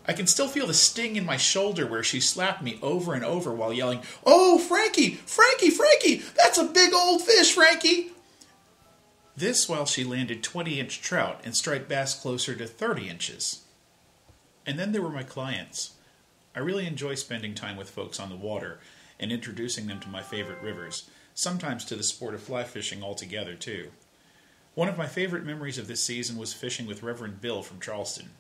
I can still feel the sting in my shoulder where she slapped me over and over while yelling, "Oh, Frankie! Frankie! Frankie! That's a big old fish, Frankie!" This while she landed 20-inch trout and striped bass closer to 30 inches. And then there were my clients. I really enjoy spending time with folks on the water and introducing them to my favorite rivers, sometimes to the sport of fly fishing altogether, too. One of my favorite memories of this season was fishing with Reverend Bill from Charleston.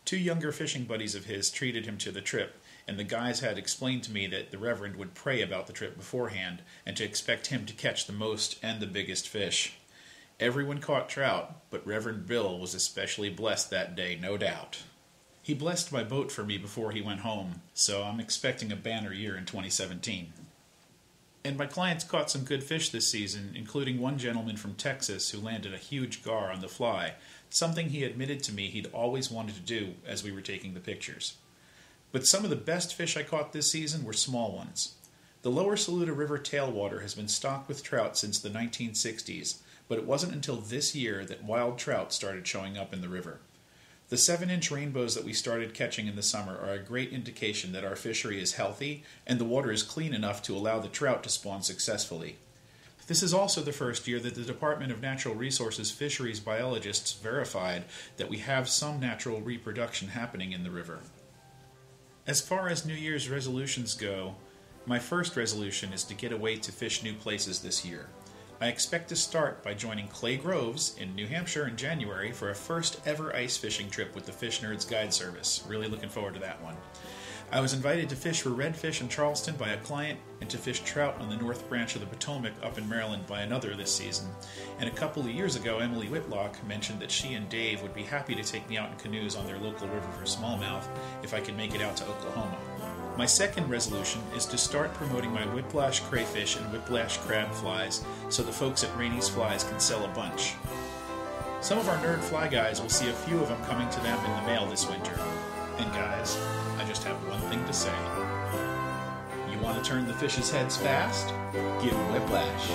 2 younger fishing buddies of his treated him to the trip, and the guys had explained to me that the Reverend would pray about the trip beforehand and to expect him to catch the most and the biggest fish. Everyone caught trout, but Reverend Bill was especially blessed that day, no doubt. He blessed my boat for me before he went home, so I'm expecting a banner year in 2017. And my clients caught some good fish this season, including one gentleman from Texas who landed a huge gar on the fly, something he admitted to me he'd always wanted to do as we were taking the pictures. But some of the best fish I caught this season were small ones. The lower Saluda River tailwater has been stocked with trout since the 1960s, but it wasn't until this year that wild trout started showing up in the river. The 7-inch rainbows that we started catching in the summer are a great indication that our fishery is healthy and the water is clean enough to allow the trout to spawn successfully. This is also the first year that the Department of Natural Resources fisheries biologists verified that we have some natural reproduction happening in the river. As far as New Year's resolutions go, my first resolution is to get away to fish new places this year. I expect to start by joining Clay Groves in New Hampshire in January for a first ever ice fishing trip with the Fish Nerds Guide Service. Really looking forward to that one. I was invited to fish for redfish in Charleston by a client and to fish trout on the North Branch of the Potomac up in Maryland by another this season. And a couple of years ago, Emily Whitlock mentioned that she and Dave would be happy to take me out in canoes on their local river for smallmouth if I could make it out to Oklahoma. My second resolution is to start promoting my whiplash crayfish and whiplash crab flies so the folks at Rainey's Flies can sell a bunch. Some of our nerd fly guys will see a few of them coming to them in the mail this winter. And guys, I just have one thing to say. You want to turn the fish's heads fast? Give them whiplash.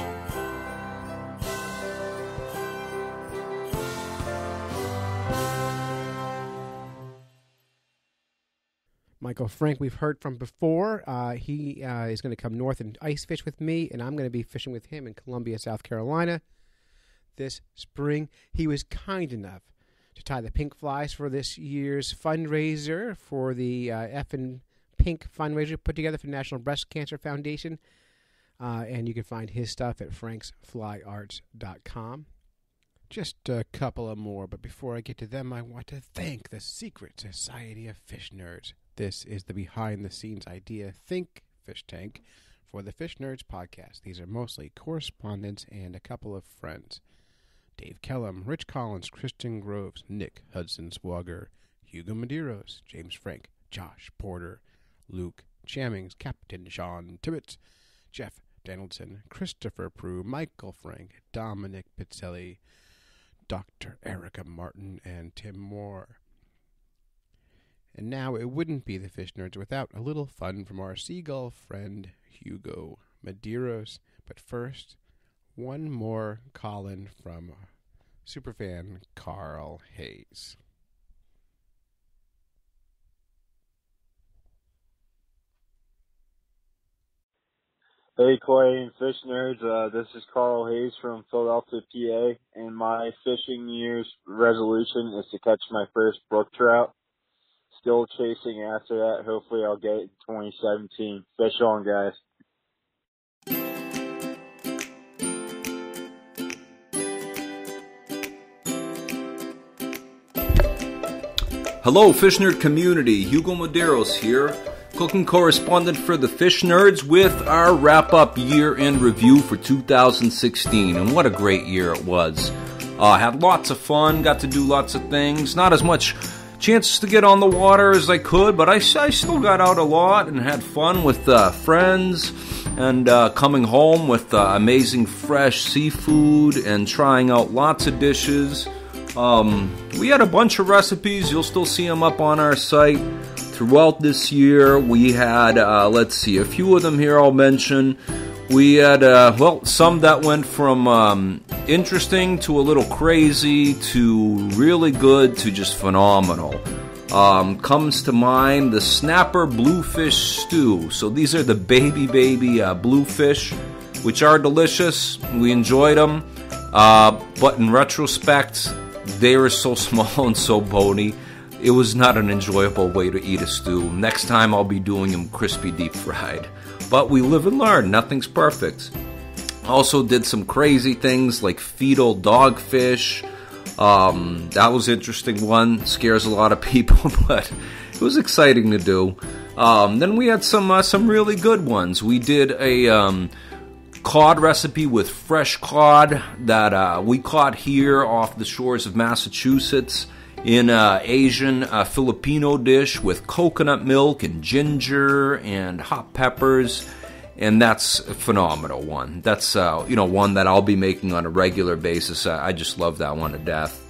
Michael Frank, we've heard from before. He is going to come north and ice fish with me, and I'm going to be fishing with him in Columbia, South Carolina this spring. He was kind enough to tie the pink flies for this year's fundraiser for the Effin' Pink fundraiser put together for the National Breast Cancer Foundation. And you can find his stuff at franksflyarts.com. Just a couple of more, but before I get to them, I want to thank the Secret Society of Fish Nerds. This is the behind-the-scenes idea think fish tank for the Fish Nerds podcast. These are mostly correspondents and a couple of friends. Dave Kellum, Rich Collins, Kristen Groves, Nick Hudson-Swagger, Hugo Medeiros, James Frank, Josh Porter, Luke Chammings, Captain Sean Tibbetts, Jeff Donaldson, Christopher Prue, Michael Frank, Dominic Pizzelli, Dr. Erica Martin, and Tim Moore. And now it wouldn't be the Fish Nerds without a little fun from our seagull friend Hugo Medeiros. But first, one more call-in from superfan Carl Hayes. Hey, Clay and Fish Nerds. This is Carl Hayes from Philadelphia, PA, and my fishing year's resolution is to catch my first brook trout. Still chasing after that. Hopefully I'll get it in 2017. Fish on, guys. Hello, Fish Nerd community. Hugo Medeiros here, cooking correspondent for the Fish Nerds with our wrap-up year-end review for 2016. And what a great year it was. Had lots of fun, got to do lots of things. Not as much chances to get on the water as I could, but I still got out a lot and had fun with friends and coming home with amazing fresh seafood and trying out lots of dishes. We had a bunch of recipes. You'll still see them up on our site throughout this year. We had, let's see, a few of them here I'll mention. We had, some that went from interesting to a little crazy to really good to just phenomenal. comes to mind the snapper bluefish stew. So these are the baby bluefish, which are delicious. We enjoyed them, but in retrospect, they were so small and so bony. It was not an enjoyable way to eat a stew. Next time I'll be doing them crispy deep fried. But we live and learn. Nothing's perfect. Also did some crazy things like fetal dogfish. That was an interesting one. Scares a lot of people, but it was exciting to do. Then we had some really good ones. We did a cod recipe with fresh cod that we caught here off the shores of Massachusetts in an Asian Filipino dish with coconut milk and ginger and hot peppers. And that's a phenomenal one. That's one that I'll be making on a regular basis. I just love that one to death.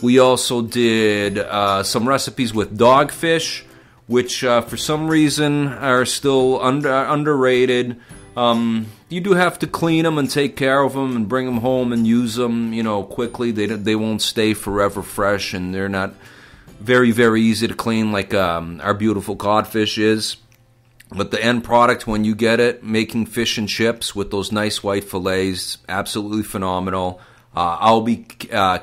We also did some recipes with dogfish, which for some reason are still underrated. You do have to clean them and take care of them and bring them home and use them, quickly. They won't stay forever fresh, and they're not very, very easy to clean like our beautiful codfish is. But the end product, when you get it, making fish and chips with those nice white fillets, absolutely phenomenal. I'll be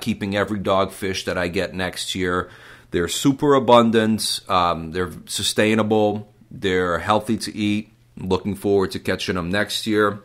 keeping every dogfish that I get next year. They're super abundant. They're sustainable. They're healthy to eat. Looking forward to catching them next year.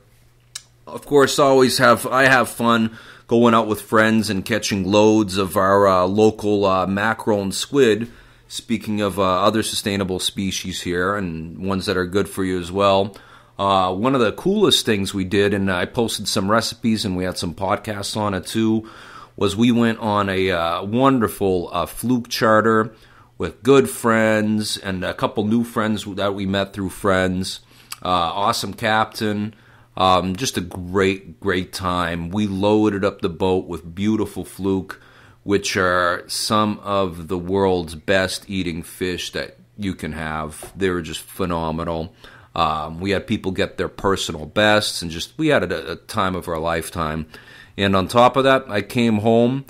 Of course, I have fun going out with friends and catching loads of our local mackerel and squid. Speaking of other sustainable species here and ones that are good for you as well. One of the coolest things we did, and I posted some recipes and we had some podcasts on it too, was we went on a wonderful fluke charter with good friends and a couple new friends that we met through friends. Awesome captain. Just a great time. We loaded up the boat with beautiful fluke, which are some of the world's best eating fish that you can have. They were just phenomenal. We had people get their personal bests, and we had a time of our lifetime. And on top of that, I came home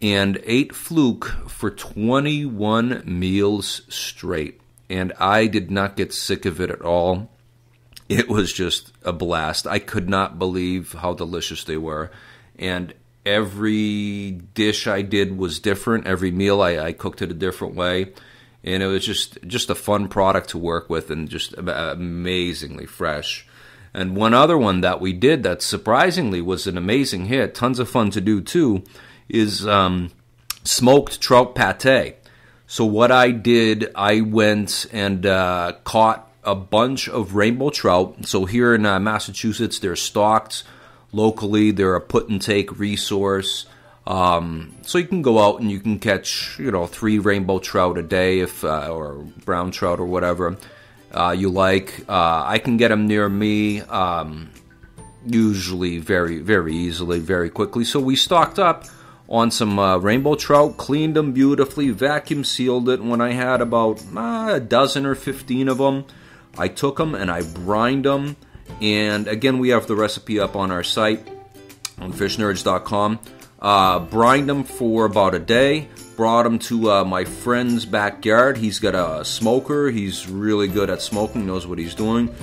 and ate fluke for 21 meals straight. And I did not get sick of it at all. It was just a blast. I could not believe how delicious they were. And every dish I did was different. Every meal I cooked it a different way. And it was just a fun product to work with and just amazingly fresh. And one other one that we did that surprisingly was an amazing hit, tons of fun to do too, is smoked trout pate. So what I did, I went and caught a bunch of rainbow trout. So here in Massachusetts, they're stocked locally. They're a put and take resource. So you can go out and you can catch, 3 rainbow trout a day, or brown trout or whatever you like. I can get them near me, usually very, very easily, very quickly. So we stocked up on some rainbow trout, cleaned them beautifully, vacuum sealed it. When I had about a dozen or 15 of them, I took them and I brined them. And again, we have the recipe up on our site on fishnerds.com. Brined them for about a day. Brought them to my friend's backyard. He's got a smoker. He's really good at smoking, knows what he's doing.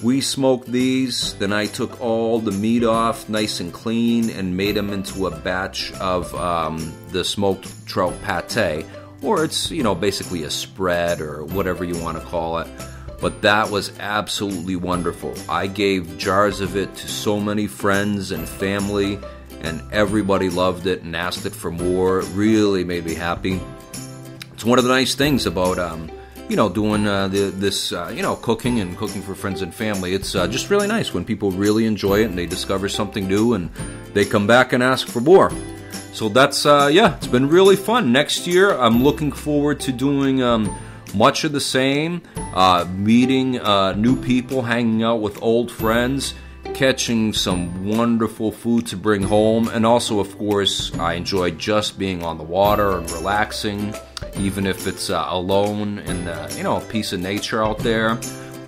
We smoked these. Then I took all the meat off, nice and clean, and made them into a batch of the smoked trout pate. Or it's, basically a spread or whatever you want to call it. But that was absolutely wonderful. I gave jars of it to so many friends and family, and everybody loved it and asked it for more. It really made me happy. It's one of the nice things about, doing this, cooking and cooking for friends and family. It's just really nice when people really enjoy it and they discover something new and they come back and ask for more. So that's, it's been really fun. Next year, I'm looking forward to doing much of the same, meeting new people, hanging out with old friends, catching some wonderful food to bring home, and also, of course, I enjoy just being on the water and relaxing, even if it's alone in a piece of nature out there.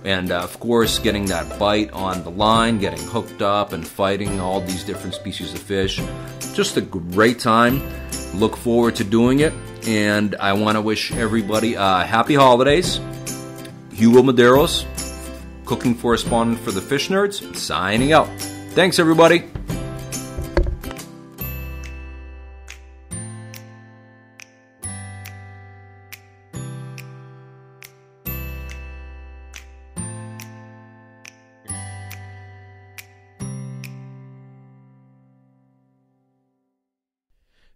And of course, getting that bite on the line, getting hooked up and fighting all these different species of fish. Just a great time. Look forward to doing it, and I want to wish everybody happy holidays. Hugo Maderos, cooking correspondent for the Fish Nerds, signing out. Thanks, everybody.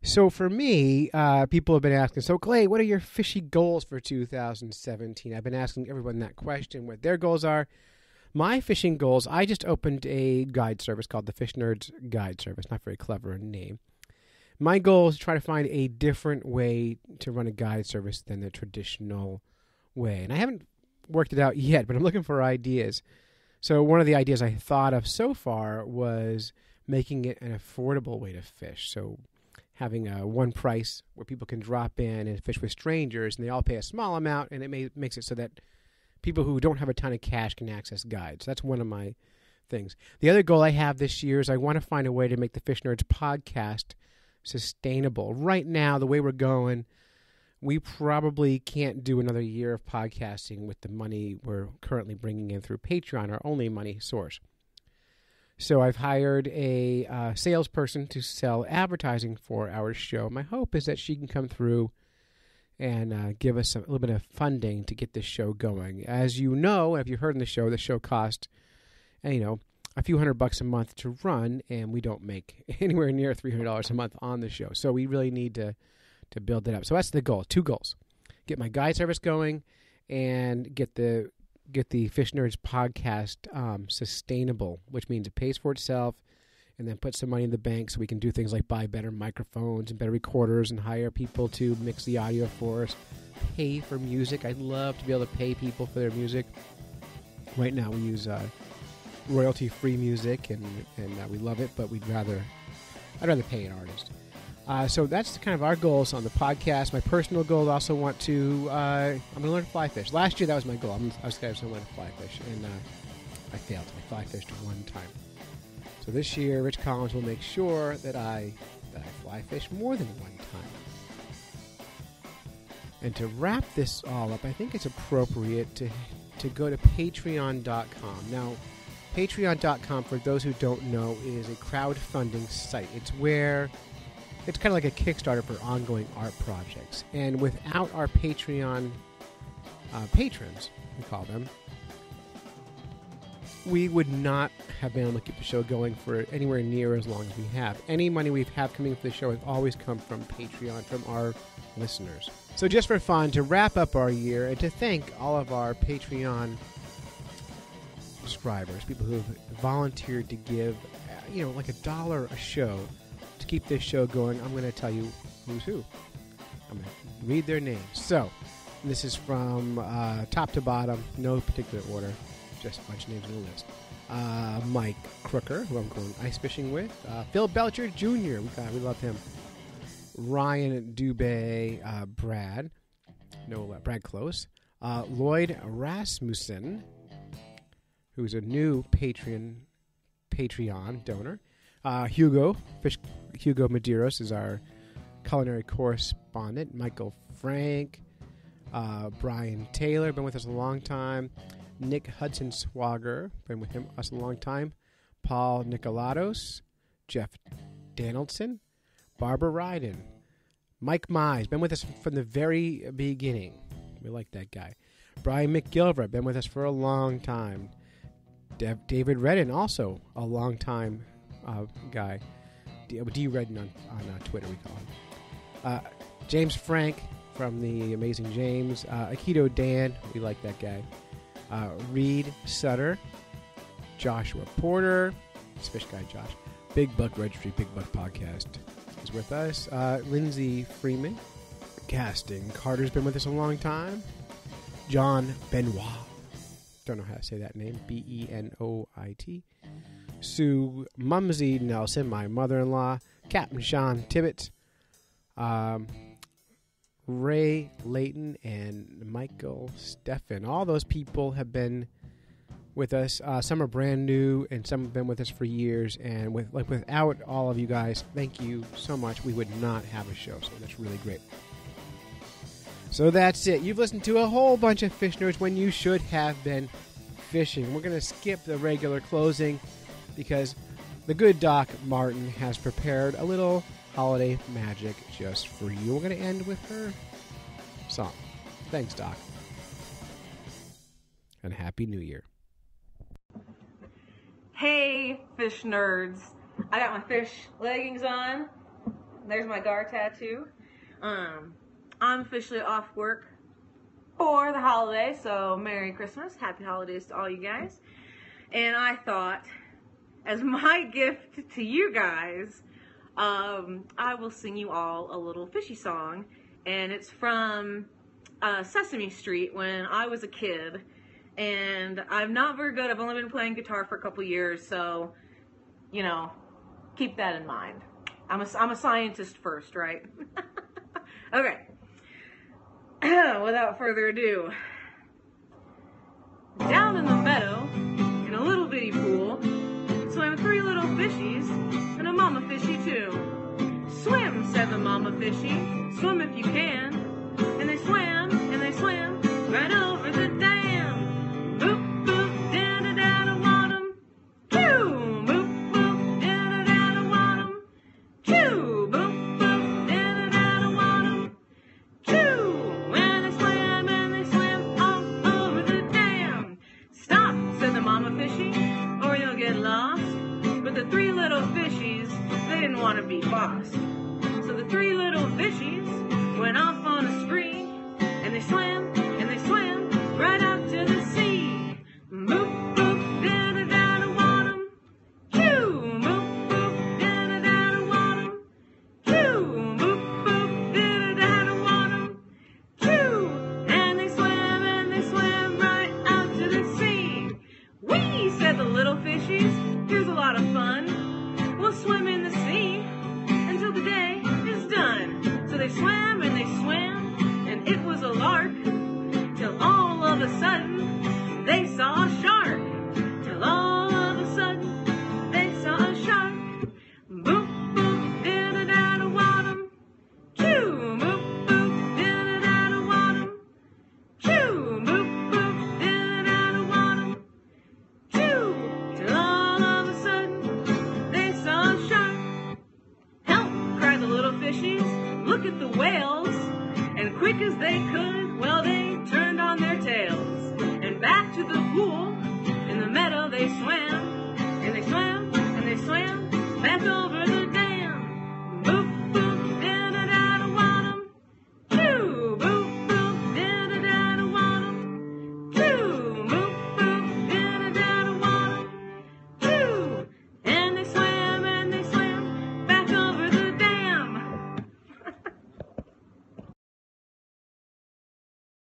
So for me, people have been asking, so Clay, what are your fishy goals for 2017? I've been asking everyone that question, what their goals are. My fishing goals, I just opened a guide service called the Fish Nerds Guide Service. Not very clever name. My goal is to try to find a different way to run a guide service than the traditional way. And I haven't worked it out yet, but I'm looking for ideas. So one of the ideas I thought of so far was making it an affordable way to fish. So having one price where people can drop in and fish with strangers, and they all pay a small amount, and it makes it so that people who don't have a ton of cash can access guides. That's one of my things. The other goal I have this year is I want to find a way to make the Fish Nerds podcast sustainable. Right now, the way we're going, we probably can't do another year of podcasting with the money we're currently bringing in through Patreon, our only money source. So I've hired a salesperson to sell advertising for our show. My hope is that she can come through and give us a little bit of funding to get this show going. As you know, if you've heard in the show costs, a few $100 a month to run, and we don't make anywhere near $300 a month on the show. So we really need to build it up. So that's the goal. 2 goals: get my guide service going, and get the Fish Nerds podcast sustainable, which means it pays for itself, and then put some money in the bank so we can do things like buy better microphones and better recorders and hire people to mix the audio for us, pay for music. I'd love to be able to pay people for their music. Right now we use royalty-free music, and we love it, but I'd rather pay an artist. So that's kind of our goals on the podcast. My personal goal, I also want to, I'm going to learn to fly fish. Last year, that was my goal. I was going to learn to fly fish, and I failed. I fly fished one time. So this year, Rich Collins will make sure that I fly fish more than one time. And to wrap this all up, I think it's appropriate to go to patreon.com. Now, patreon.com, for those who don't know, is a crowdfunding site. It's kind of like a Kickstarter for ongoing art projects. And without our Patreon patrons, we call them, we would not have been able to keep the show going for anywhere near as long as we have. Any money we have coming for the show has always come from Patreon, from our listeners. So just for fun, to wrap up our year, and to thank all of our Patreon subscribers, people who have volunteered to give, like $1 a show to keep this show going, I'm going to tell you who's who. I'm going to read their names. So, this is from top to bottom, no particular order, just a bunch of names on the list. Mike Crooker, who I'm going ice fishing with. Phil Belcher Jr., we love him. Ryan Dubé, Brad Close. Lloyd Rasmussen, who's a new Patreon donor. Hugo Medeiros is our culinary correspondent. Michael Frank, Brian Taylor, been with us a long time. Nick Hudson Swagger, been with us a long time. Paul Nicolados, Jeff Donaldson, Barbara Ryden, Mike Mize, been with us from the very beginning. We like that guy. Brian McGilvert, been with us for a long time. David Redden, also a long time guy. D. Redden on Twitter, we call him. James Frank from the Amazing James. Aikido Dan, we like that guy. Reed Sutter. Joshua Porter. It's Fish Guy Josh. Big Buck Registry, Big Buck Podcast is with us. Lindsay Freeman. Casting. Carter's been with us a long time. John Benoit. Don't know how to say that name. Benoit. Sue Mumsy Nelson, my mother-in-law. Captain Sean Tibbetts. Ray Layton and Michael Steffen. All those people have been with us. Some are brand new, and some have been with us for years. And without all of you guys, thank you so much. We would not have a show, so that's really great. So that's it. You've listened to a whole bunch of Fish Nerds when you should have been fishing. We're going to skip the regular closing because the good Doc Martin has prepared a little holiday magic just for you. We're going to end with her song. Thanks, Doc. And Happy New Year. Hey, fish nerds. I got my fish leggings on. There's my gar tattoo. I'm officially off work for the holiday, so Merry Christmas. Happy holidays to all you guys. And I thought, as my gift to you guys, I will sing you all a little fishy song. And it's from Sesame Street when I was a kid. And I'm not very good. I've only been playing guitar for a couple years, so, you know, keep that in mind. I'm a scientist first, right? Okay. Without further ado. Down in the meadow, in a little bitty pool, swam 3 little fishies and a mama fishy too. Swim, said the mama fishy, swim if you can. And they swam right over the dam. Boop, boop, da-da-da-da-want-em. Choo, boop, boop, da-da-da-da-want-em. Choo, boop, boop, da-da-da-da-want-em. Choo, and they swam all over the dam. Stop, said the mama fishy, or you'll get lost. But the 3 little fishies, they didn't want to be lost. So the 3 little fishies went off on a spree, and they swam right out to the sea. Boop, boop, da-da-da-da-want-em. Choo, boop, boop, da-da-da-da-want-em. Choo, boop, boop, da-da-da-da-want-em. Choo, and they swam right out to the sea. Whee, said the little fishies, here's a lot of fun. We'll swim in the sea until the day is done. So they swam, and it was a lark, till all of a sudden they saw a shark. Till all of a sudden they saw a shark. Boop, boop, da-da-da-da-want-em. Choo, boop, boop, da-da-da-da-want-em. Choo, boop, boop, da-da-da-da-want-em. Choo, till all of a sudden they saw a shark. Help, cried the little fishies, look at the whales. And quick as they could, well, they turned on their tails. And back to the pool, in the meadow they swam. And they swam back over